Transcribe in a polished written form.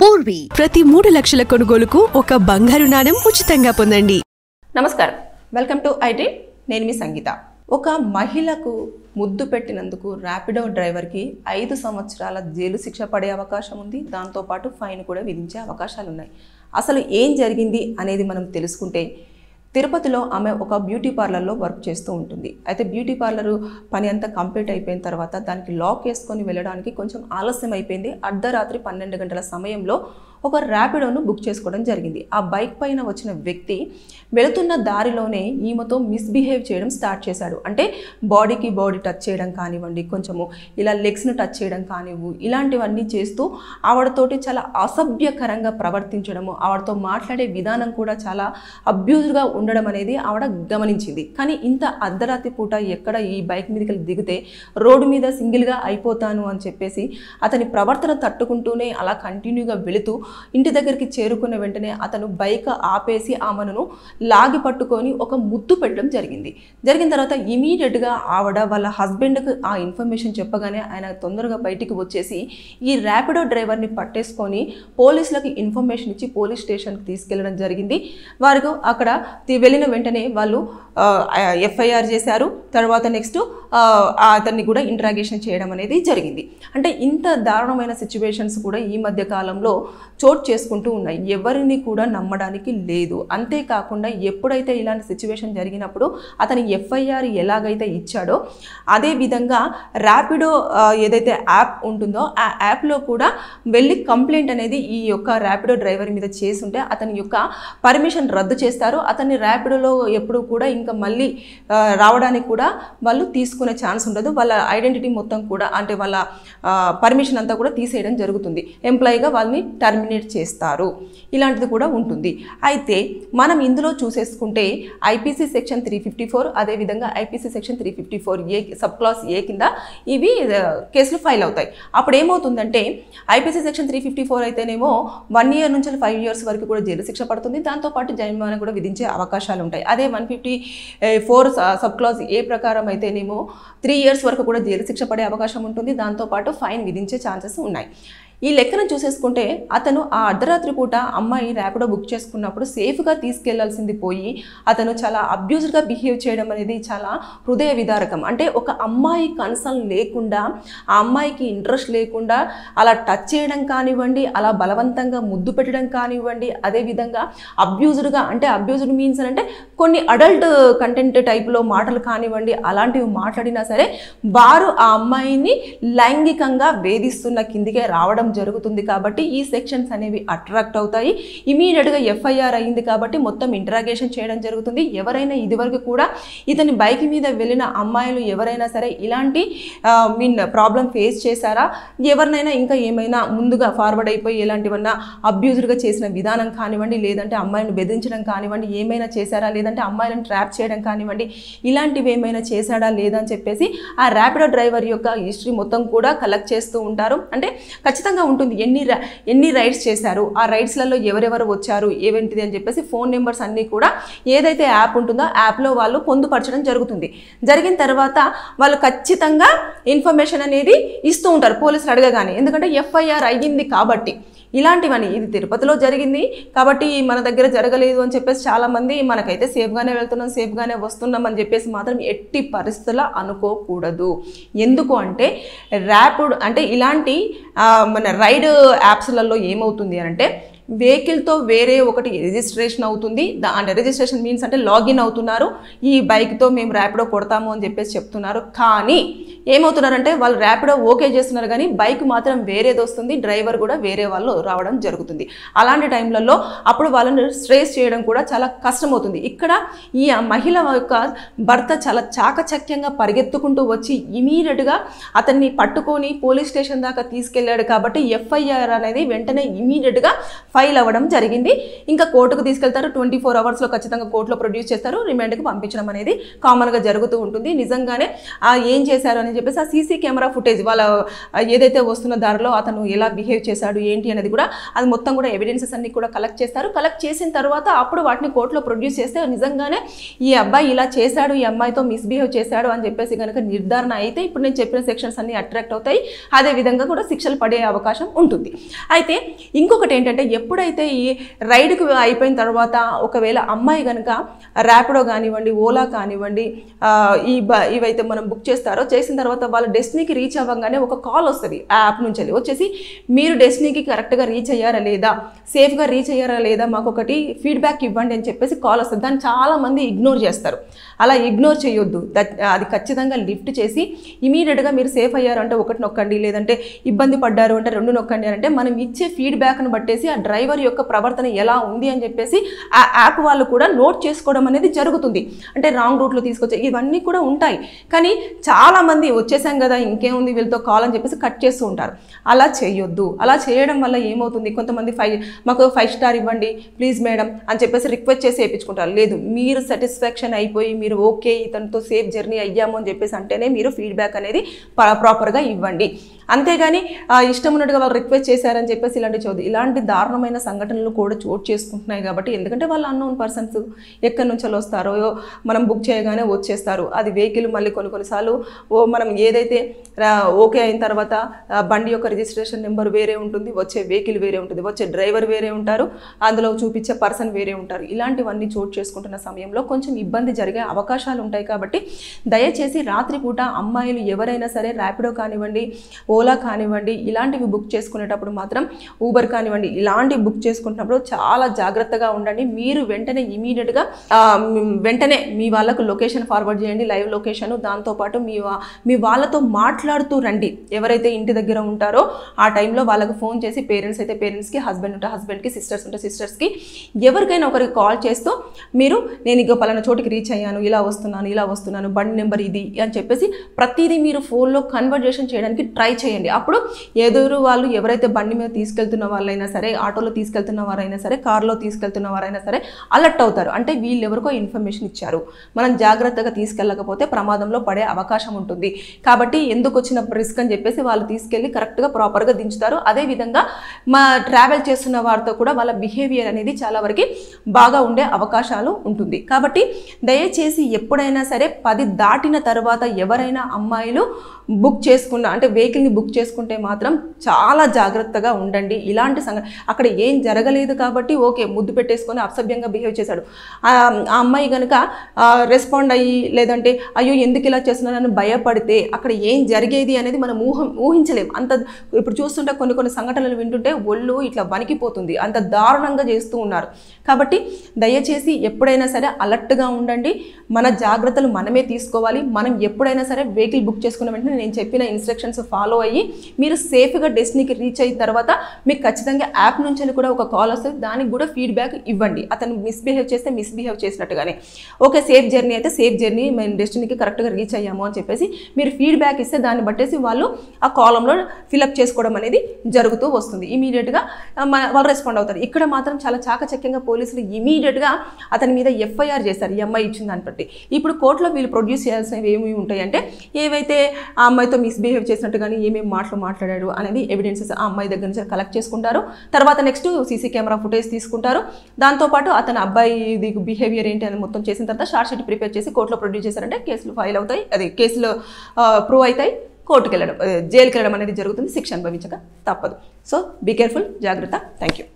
పూర్వీ ప్రతి 3 లక్షల కొనుగోలుకు ఒక బంగారు నాణెం ఉచితంగా పొందండి. నమస్కారం, వెల్కమ్ టు ఐటీ. నేను మీ సంగీత. ఒక మహిళకు ముద్దు పెట్టినందుకు ర్యాపిడో డ్రైవర్కి 5 సంవత్సరాల జైలు శిక్ష పడే అవకాశం ఉంది. దాంతోపాటు ఫైన్ కూడా విధించే అవకాశాలు ఉన్నాయి. అసలు ఏం జరిగింది అనేది మనం తెలుసుకుంటే, తిరుపతిలో ఆమె ఒక బ్యూటీ పార్లర్లో వర్క్ చేస్తూ ఉంటుంది. అయితే బ్యూటీ పార్లరు పని అంతా కంప్లీట్ అయిపోయిన తర్వాత దానికి లాక్ వేసుకొని వెళ్ళడానికి కొంచెం ఆలస్యం అయిపోయింది. అర్ధరాత్రి 12 గంటల సమయంలో ఒక ర్యాపిడోను బుక్ చేసుకోవడం జరిగింది. ఆ బైక్ పైన వచ్చిన వ్యక్తి వెళుతున్న దారిలోనే ఈమెతో మిస్బిహేవ్ చేయడం స్టార్ట్ చేశాడు. అంటే బాడీకి బాడీ టచ్ చేయడం కానివ్వండి, కొంచెము ఇలా లెగ్స్ను టచ్ చేయడం కానివ్వు, ఇలాంటివన్నీ చేస్తూ ఆవిడతోటి చాలా అసభ్యకరంగా ప్రవర్తించడము, ఆవిడతో మాట్లాడే విధానం కూడా చాలా అబ్యూజ్గా ఉండడం అనేది ఆవిడ గమనించింది. కానీ ఇంత అర్ధరాత్రి పూట ఎక్కడ ఈ బైక్ మీదకి దిగితే రోడ్డు మీద సింగిల్గా అయిపోతాను అని చెప్పేసి అతని ప్రవర్తన తట్టుకుంటూనే అలా కంటిన్యూగా వెళుతూ ఇంటి దగ్గరికి చేరుకున్న వెంటనే అతను బైక్ ఆపేసి ఆమెను లాగి పట్టుకొని ఒక ముద్దు పెట్టడం జరిగిన తర్వాత ఇమీడియట్గా ఆవిడ వాళ్ళ హస్బెండ్కి ఆ ఇన్ఫర్మేషన్ చెప్పగానే ఆయన తొందరగా బయటికి వచ్చేసి ఈ ర్యాపిడో డ్రైవర్ని పట్టేసుకొని పోలీసులకు ఇన్ఫర్మేషన్ ఇచ్చి పోలీస్ స్టేషన్కి తీసుకెళ్ళడం జరిగింది. వారికి అక్కడ వెళ్ళిన వెంటనే వాళ్ళు ఎఫ్ఐఆర్ చేశారు. తర్వాత నెక్స్ట్ అతన్ని కూడా ఇంట్రాగేషన్ చేయడం అనేది జరిగింది. అంటే ఇంత దారుణమైన సిచ్యువేషన్స్ కూడా ఈ మధ్య కాలంలో చోటు చేసుకుంటూ ఉన్నాయి. ఎవరిని కూడా నమ్మడానికి లేదు. అంతేకాకుండా ఎప్పుడైతే ఇలాంటి సిచ్యువేషన్ జరిగినప్పుడు అతని ఎఫ్ఐఆర్ ఎలాగైతే ఇచ్చాడో అదే విధంగా ర్యాపిడో ఏదైతే యాప్ ఉంటుందో ఆ యాప్లో కూడా వెళ్ళి కంప్లైంట్ అనేది ఈ యొక్క ర్యాపిడో డ్రైవర్ మీద చేసుంటే అతని యొక్క పర్మిషన్ రద్దు చేస్తారు. అతన్ని ర్యాపిడోలో ఎప్పుడు కూడా ఇంకా మళ్ళీ రావడానికి కూడా వాళ్ళు తీసుకునే ఛాన్స్ ఉండదు. వాళ్ళ ఐడెంటిటీ మొత్తం కూడా అంటే వాళ్ళ పర్మిషన్ అంతా కూడా తీసేయడం జరుగుతుంది. ఎంప్లాయీగా వాళ్ళని టర్మినేట్ చేస్తారు. ఇలాంటిది కూడా ఉంటుంది. అయితే మనం ఇందులో చూసేసుకుంటే ఐపీసీ సెక్షన్ 354 అదేవిధంగా IPC section 354A sub clause A కింద ఇవి కేసులు ఫైల్ అవుతాయి. అప్పుడు ఏమవుతుందంటే ఐపీసీ సెక్షన్ 354 అయితేనేమో 1 year నుంచి 5 years వరకు కూడా జైలు శిక్ష పడుతుంది. దాంతోపాటు జరిమానా కూడా విధించే అవకాశాలు ఉంటాయి. అదే 154 సబ్ క్లాస్ ఏ ప్రకారం అయితేనేమో 3 years వరకు కూడా జైలు శిక్ష పడే అవకాశం ఉంటుంది. దాంతోపాటు ఫైన్ విధించే ఛాన్సెస్ ఉన్నాయి. ఈ లెక్కను చూసేసుకుంటే అతను ఆ అర్ధరాత్రి పూట అమ్మాయి ర్యాపిడో బుక్ చేసుకున్నప్పుడు సేఫ్గా తీసుకెళ్లాల్సింది పోయి అతను చాలా అబ్యూజ్గా బిహేవ్ చేయడం అనేది చాలా హృదయ విదారకం. అంటే ఒక అమ్మాయి కన్సర్న్ లేకుండా, ఆ అమ్మాయికి ఇంట్రెస్ట్ లేకుండా అలా టచ్ చేయడం కానివ్వండి, అలా బలవంతంగా ముద్దు పెట్టడం కానివ్వండి, అదేవిధంగా అబ్యూజ్డ్గా అంటే అబ్యూజ్డ్ మీన్స్ అంటే కొన్ని అడల్ట్ కంటెంట్ టైప్లో మాటలు కానివ్వండి, అలాంటివి మాట్లాడినా సరే వారు ఆ అమ్మాయిని లైంగికంగా వేధిస్తున్న కిందికే రావడం జరుగుతుంది. కాబట్టి ఈ సెక్షన్స్ అనేవి అట్రాక్ట్ అవుతాయి. ఇమీడియట్గా ఎఫ్ఐఆర్ అయింది కాబట్టి మొత్తం ఇంట్రాగేషన్ చేయడం జరుగుతుంది. ఎవరైనా ఇదివరకు కూడా ఇతని బైక్ మీద వెళ్ళిన అమ్మాయిలు ఎవరైనా సరే ఇలాంటి ప్రాబ్లం ఫేస్ చేశారా, ఎవరినైనా ఇంకా ఏమైనా ముందుగా ఫార్వర్డ్ అయిపోయి ఎలాంటివన్నా అబ్యూజ్డ్గా చేసిన విధానం కానివ్వండి, లేదంటే అమ్మాయిలను బెదిరించడం కానివ్వండి, ఏమైనా చేశారా, లేదంటే అమ్మాయిలను ట్రాప్ చేయడం కానివ్వండి, ఇలాంటివి ఏమైనా చేశాడా లేదా అని చెప్పేసి ఆ ర్యాపిడో డ్రైవర్ యొక్క హిస్టరీ మొత్తం కూడా కలెక్ట్ చేస్తూ ఉంటారు. అంటే ఖచ్చితంగా ఉంటుంది ఎన్ని రైడ్స్ చేశారు, ఆ రైడ్స్లలో ఎవరెవరు వచ్చారు, ఏవేంటిది అని చెప్పేసి ఫోన్ నెంబర్స్ అన్నీ కూడా ఏదైతే యాప్ ఉంటుందో యాప్లో వాళ్ళు పొందుపరచడం జరిగిన తర్వాత వాళ్ళు ఖచ్చితంగా ఇన్ఫర్మేషన్ అనేది ఇస్తూ ఉంటారు పోలీసులు అడగగానే. ఎందుకంటే ఎఫ్ఐఆర్ అయ్యింది కాబట్టి. ఇలాంటివన్నీ ఇది తిరుపతిలో జరిగింది కాబట్టి మన దగ్గర జరగలేదు అని చెప్పేసి చాలామంది మనకైతే సేఫ్గానే వెళ్తున్నాం, సేఫ్గానే వస్తున్నాం అని చెప్పేసి మాత్రం ఎట్టి పరిస్థితుల్లో అనుకోకూడదు. ఎందుకు అంటే ర్యాపిడ్ అంటే ఇలాంటి మన రైడ్ యాప్స్లలో ఏమవుతుంది అంటే వెహికల్తో వేరే ఒకటి రిజిస్ట్రేషన్ అవుతుంది. అంటే రిజిస్ట్రేషన్ మీన్స్ అంటే లాగిన్ అవుతున్నారు, ఈ బైక్తో మేము ర్యాపిడో కొడతాము అని చెప్పేసి చెప్తున్నారు. కానీ ఏమవుతున్నారంటే వాళ్ళు ర్యాపిడో ఓకే చేస్తున్నారు కానీ బైక్ మాత్రం వేరేది వస్తుంది, డ్రైవర్ కూడా వేరే వాళ్ళు రావడం జరుగుతుంది. అలాంటి టైంలలో అప్పుడు వాళ్ళని ట్రేస్ చేయడం కూడా చాలా కష్టమవుతుంది. ఇక్కడ ఈ మహిళ యొక్క భర్త చాలా చాకచక్యంగా పరిగెత్తుకుంటూ వచ్చి ఇమీడియట్గా అతన్ని పట్టుకొని పోలీస్ స్టేషన్ దాకా తీసుకెళ్లాడు. కాబట్టి ఎఫ్ఐఆర్ అనేది వెంటనే ఇమీడియట్గా ఫైల్ అవ్వడం జరిగింది. ఇంకా కోర్టుకు తీసుకెళ్తారు. 24 అవర్స్లో ఖచ్చితంగా కోర్టులో ప్రొడ్యూస్ చేస్తారు. రిమాండ్కి పంపించడం అనేది కామన్గా జరుగుతూ ఉంటుంది. నిజంగానే ఏం చేశారు అని చెప్పేసి ఆ సీసీ కెమెరా ఫుటేజ్ వాళ్ళ ఏదైతే వస్తున్న దారిలో అతను ఎలా బిహేవ్ చేశాడు ఏంటి అనేది కూడా అది మొత్తం కూడా ఎవిడెన్సెస్ అన్ని కూడా కలెక్ట్ చేస్తారు. కలెక్ట్ చేసిన తర్వాత అప్పుడు వాటిని కోర్టులో ప్రొడ్యూస్ చేస్తే నిజంగానే ఈ అబ్బాయి ఇలా చేశాడు, ఈ అమ్మాయితో మిస్బిహేవ్ చేశాడు అని చెప్పేసి కనుక నిర్ధారణ అయితే ఇప్పుడు నేను చెప్పిన సెక్షన్స్ అన్ని అట్రాక్ట్ అవుతాయి. అదే విధంగా కూడా శిక్షలు పడే అవకాశం ఉంటుంది. అయితే ఇంకొకటి ఏంటంటే ఎప్పుడైతే ఈ రైడ్కు అయిపోయిన తర్వాత ఒకవేళ అమ్మాయి కనుక ర్యాపిడో కానివ్వండి, ఓలా కానివ్వండి, ఇవైతే మనం బుక్ చేస్తారో చేసిన తర్వాత వాళ్ళ డెస్టినీకి రీచ్ అవ్వగానే ఒక కాల్ వస్తుంది ఆ యాప్ నుంచి వచ్చేసి మీరు డెస్టినీకి కరెక్ట్గా రీచ్ అయ్యారా లేదా, సేఫ్గా రీచ్ అయ్యారా లేదా, మాకు ఒకటి ఫీడ్బ్యాక్ ఇవ్వండి అని చెప్పేసి కాల్ వస్తుంది. దాన్ని చాలామంది ఇగ్నోర్ చేస్తారు. అలా ఇగ్నోర్ చేయొద్దు. అది ఖచ్చితంగా లిఫ్ట్ చేసి ఇమీడియట్గా మీరు సేఫ్ అయ్యారు అంటే 1 నొక్కండి, లేదంటే ఇబ్బంది పడ్డారు అంటే 2 నొక్కండి అంటే మనం ఇచ్చే ఫీడ్బ్యాక్ను బట్టేసి ఆ డ్రైవర్ యొక్క ప్రవర్తన ఎలా ఉంది అని చెప్పేసి ఆ యాప్ వాళ్ళు కూడా నోట్ చేసుకోవడం అనేది జరుగుతుంది. అంటే రాంగ్ రూట్లో తీసుకొచ్చే ఇవన్నీ కూడా ఉంటాయి. కానీ చాలామంది వచ్చేసాం కదా ఇంకేముంది వీళ్ళతో కాల్ అని చెప్పేసి కట్ చేస్తూ ఉంటారు. అలా చేయొద్దు. అలా చేయడం వల్ల ఏమవుతుంది, కొంతమంది మాకు 5 స్టార్ ఇవ్వండి ప్లీజ్ మేడం అని చెప్పేసి రిక్వెస్ట్ చేసి వేయించుకుంటారు. లేదు, మీరు సాటిస్ఫాక్షన్ అయిపోయి మీరు ఓకే ఇతనితో సేఫ్ జర్నీ అయ్యాము అని చెప్పేసి అంటేనే మీరు ఫీడ్బ్యాక్ అనేది ప్రాపర్గా ఇవ్వండి. అంతేగాని ఇష్టం ఉన్నట్టుగా వాళ్ళు రిక్వెస్ట్ చేశారని చెప్పేసి ఇలాంటి దారుణమైన సంఘటనలు కూడా చోటు చేసుకుంటున్నాయి. కాబట్టి ఎందుకంటే వాళ్ళు అన్నోన్ పర్సన్స్ ఎక్కడి నుంచి వస్తారో మనం బుక్ చేయగానే వచ్చేస్తారు. అది వెహికల్ మళ్ళీ కొన్నిసార్లు మనం ఏదైతే ఓకే అయిన తర్వాత బండి యొక్క రిజిస్ట్రేషన్ నెంబర్ వేరే ఉంటుంది, వచ్చే వెహికల్ వేరే ఉంటుంది, వచ్చే డ్రైవర్ వేరే ఉంటారు, అందులో చూపించే పర్సన్ వేరే ఉంటారు. ఇలాంటివన్నీ చోటు చేసుకుంటున్న సమయంలో కొంచెం ఇబ్బంది జరిగే అవకాశాలు ఉంటాయి. కాబట్టి దయచేసి రాత్రిపూట అమ్మాయిలు ఎవరైనా సరే ర్యాపిడో కానివ్వండి, ఓలా కానివ్వండి, ఇలాంటివి బుక్ చేసుకునేటప్పుడు మాత్రం ఊబర్ కానివ్వండి, ఇలాంటివి బుక్ చేసుకున్నప్పుడు చాలా జాగ్రత్తగా ఉండండి. మీరు వెంటనే ఇమీడియట్గా వెంటనే మీ వాళ్ళకు లొకేషన్ ఫార్వర్డ్ చేయండి, లైవ్ లొకేషన్. దాంతోపాటు మీ వాళ్ళతో మాట్లాడుతూ రండి. ఎవరైతే ఇంటి దగ్గర ఉంటారో ఆ టైంలో వాళ్ళకు ఫోన్ చేసి, పేరెంట్స్ అయితే పేరెంట్స్కి, హస్బెండ్ ఉంటే హస్బెండ్కి, సిస్టర్స్ ఉంటే సిస్టర్స్కి, ఎవరికైనా ఒకరికి కాల్ చేస్తూ మీరు నేను ఇక పలానా చోటికి రీచ్ అయ్యాను, ఇలా వస్తున్నాను, బండి నెంబర్ ఇది అని చెప్పేసి ప్రతిదీ మీరు ఫోన్లో కన్వర్జేషన్ చేయడానికి ట్రై చేయండి. అప్పుడు ఎదురు వాళ్ళు ఎవరైతే బండి మీద తీసుకెళ్తున్న వాళ్ళైనా సరే, ఆటోలో తీసుకెళ్తున్న వారైనా సరే, కార్లో తీసుకెళ్తున్న వారైనా సరే అలర్ట్ అవుతారు. అంటే వీళ్ళు ఎవరికో ఇన్ఫర్మేషన్ ఇచ్చారు, మనం జాగ్రత్తగా తీసుకెళ్ళకపోతే ప్రమాదంలో పడే అవకాశం ఉంటుంది. కాబట్టి ఎందుకు వచ్చిన రిస్క్ అని చెప్పేసి వాళ్ళు తీసుకెళ్ళి కరెక్ట్గా ప్రాపర్గా దించుతారు. అదేవిధంగా ట్రావెల్ చేస్తున్న వారితో కూడా వాళ్ళ బిహేవియర్ అనేది చాలా వరకు బాగా ఉండే అవకాశాలు ఉంటుంది. కాబట్టి దయచేసి ఎప్పుడైనా సరే 10 దాటిన తర్వాత ఎవరైనా అమ్మాయిలు బుక్ చేసుకున్న అంటే వెహికల్ని బుక్ చేసుకుంటే మాత్రం చాలా జాగ్రత్తగా ఉండండి. ఇలాంటి అక్కడ ఏం జరగలేదు కాబట్టి ఓకే ముద్దు పెట్టేసుకొని అసభ్యంగా బిహేవ్ చేశాడు, ఆ అమ్మాయి కనుక రెస్పాండ్ అయ్యి లేదంటే అయ్యో ఎందుకు ఇలా చేస్తున్నానని భయపడితే అక్కడ ఏం జరిగేది అనేది మనం ఊహించలేము. అంత ఇప్పుడు చూస్తుంటే కొన్ని సంఘటనలు వింటుంటే ఒళ్ళు ఇట్లా వణికిపోతుంది, అంత దారుణంగా చేస్తూ ఉన్నారు. కాబట్టి దయచేసి ఎప్పుడైనా సరే అలర్ట్గా ఉండండి. మన జాగ్రత్తలు మనమే తీసుకోవాలి. మనం ఎప్పుడైనా సరే వెహికల్ బుక్ చేసుకున్న వెంటనే నేను చెప్పిన ఇన్స్ట్రక్షన్స్ ఫాలో అయ్యి మీరు సేఫ్గా డెస్టినీకి రీచ్ అయిన తర్వాత మీకు ఖచ్చితంగా యాప్ నుంచి కూడా ఒక కాల్ వస్తుంది, దానికి కూడా ఫీడ్బ్యాక్ ఇవ్వండి. అతను మిస్బిహేవ్ చేస్తే మిస్బిహేవ్ చేసినట్టుగానే ఓకే సేఫ్ జర్నీ అయితే సేఫ్ జర్నీ, మేము డెస్టినీకి కరెక్ట్గా రీచ్ అయ్యాము అని చెప్పేసి మీరు ఫీడ్బ్యాక్ ఇస్తే దాన్ని బట్టేసి వాళ్ళు ఆ కాలంలో ఫిలప్ చేసుకోవడం అనేది జరుగుతూ వస్తుంది. ఇమీడియట్గా వాళ్ళు రెస్పాండ్ అవుతారు. ఇక్కడ మాత్రం చాలా చాకచక్యంగా పోలీసులు ఇమీడియట్గా అతని మీద ఎఫ్ఐఆర్ చేశారు ఈ అమ్మాయి ఇచ్చిన దాన్ని బట్టి. ఇప్పుడు కోర్టులో వీళ్ళు ప్రొడ్యూస్ చేయాల్సినవి ఏమి ఉంటాయంటే ఏవైతే ఆ అమ్మాయితో మిస్బిహేవ్ చేసినట్టు కానీ ఏమేమి మాట్లాడాడు అనేది ఎవిడెన్సెస్ ఆ అమ్మాయి దగ్గర నుంచి కలెక్ట్ చేసుకుంటారు. తర్వాత నెక్స్ట్ సీసీ కెమెరా ఫుటేజ్ తీసుకుంటారు. దాంతోపాటు అతని అబ్బాయి బిహేవియర్ ఏంటి అని మొత్తం చేసిన తర్వాత షార్ట్ షీట్ ప్రిపేర్ చేసి కోర్టులో ప్రొడ్యూస్ చేశారంటే కేసులు ఫైల్ అవుతాయి, అది కేసులు ప్రూవ్ అవుతాయి, కోర్టుకు వెళ్ళడం జైలుకి వెళ్ళడం అనేది జరుగుతుంది. శిక్ష అనుభవించక తప్పదు. సో బీ కేర్ఫుల్, జాగ్రత్త. Thank you.